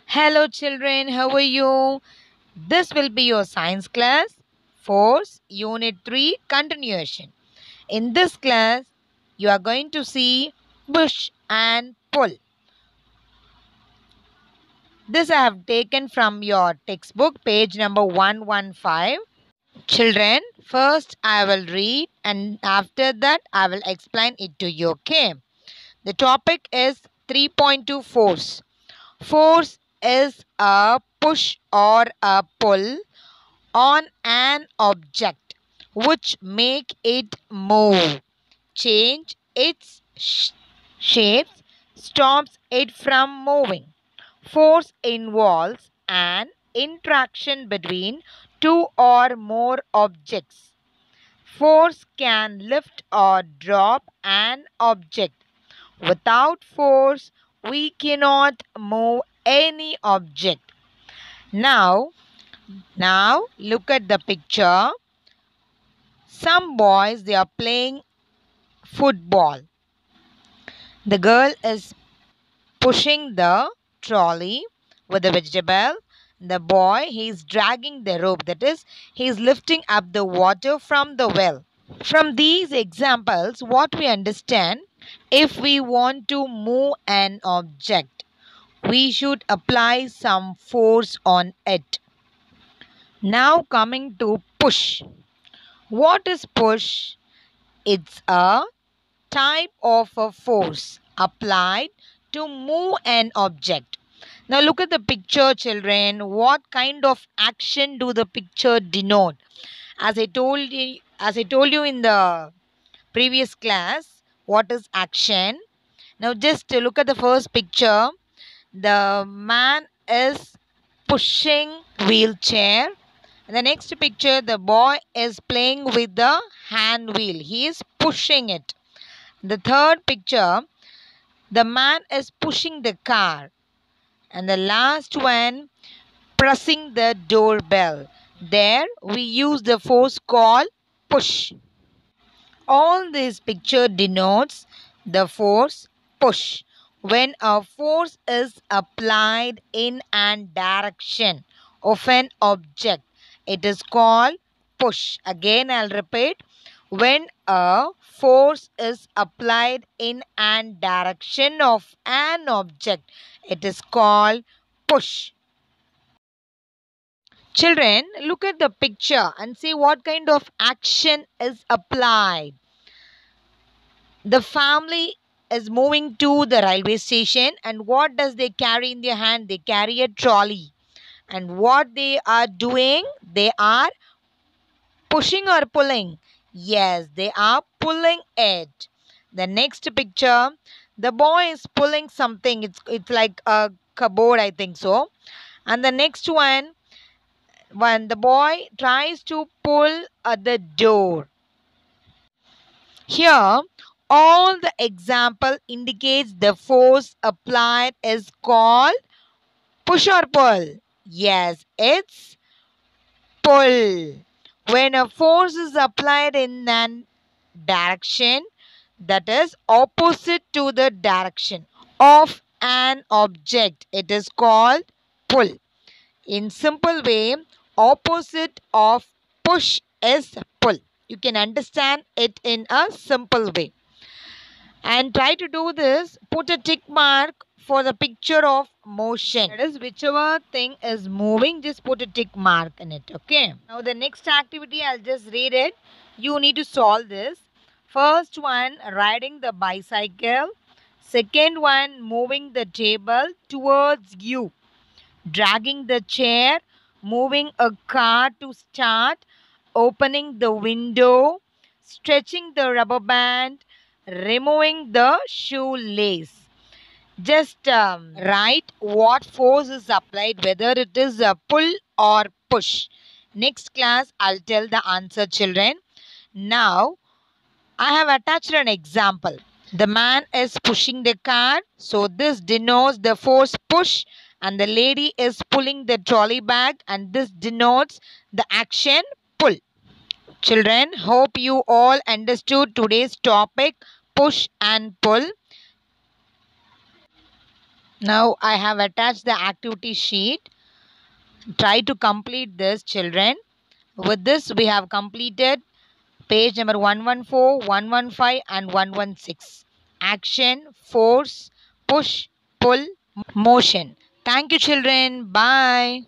Hello, children, how are you? This will be your science class, Force Unit 3 continuation. In this class, you are going to see push and pull. This I have taken from your textbook, page number 115. Children, first I will read and after that I will explain it to you, okay? The topic is 3.2 force. Force is a push or a pull on an object which make it move, change its shapes, stops it from moving. Force involves an interaction between two or more objects. Force can lift or drop an object. Without force, we cannot move any object. Now look at the picture. Some boys they are playing football. The girl is pushing the trolley with the vegetable. The boy he is dragging the rope, that is he is lifting up the water from the well. From these examples what we understand, if we want to move an object we should apply some force on it. Now coming to push. What is push? It's a type of a force applied to move an object. Now look at the picture, children. What kind of action do the picture denote? As I told you in the previous class, what is action? Now just look at the first picture. The man is pushing wheelchair. In the next picture, the boy is playing with the hand wheel. He is pushing it. The third picture, the man is pushing the car. And the last one, pressing the doorbell. There we use the force called push. All this picture denotes the force push. When a force is applied in an direction of an object, it is called push. Again, I'll repeat. When a force is applied in an direction of an object, it is called push. Children, look at the picture and see what kind of action is applied. The family is moving to the railway station, and what does they carry in their hand? They carry a trolley. And what they are doing? They are pushing or pulling? Yes, they are pulling it. The next picture, the boy is pulling something. It's like a cupboard, I think so. And the next one, when the boy tries to pull at the door. Here, all the example indicates the force applied is called push or pull. Yes, it's pull. When a force is applied in an direction that is opposite to the direction of an object, it is called pull. In simple way, opposite of push is pull. You can understand it in a simple way. And try to do this, put a tick mark for the picture of motion. That is, whichever thing is moving, just put a tick mark in it. Okay. Now the next activity, I'll just read it. You need to solve this. First one, riding the bicycle. Second one, moving the table towards you. Dragging the chair, moving a car to start, opening the window, stretching the rubber band, removing the shoelace. Just write what force is applied, whether it is a pull or push. Next class, I'll tell the answer, children. Now, I have attached an example. The man is pushing the car, so this denotes the force push, and the lady is pulling the trolley bag, and this denotes the action pull. Children, hope you all understood today's topic push and pull. Now I have attached the activity sheet. Try to complete this, children. With this, we have completed page number 114, 115, and 116. Action, force, push, pull, motion. Thank you, children. Bye.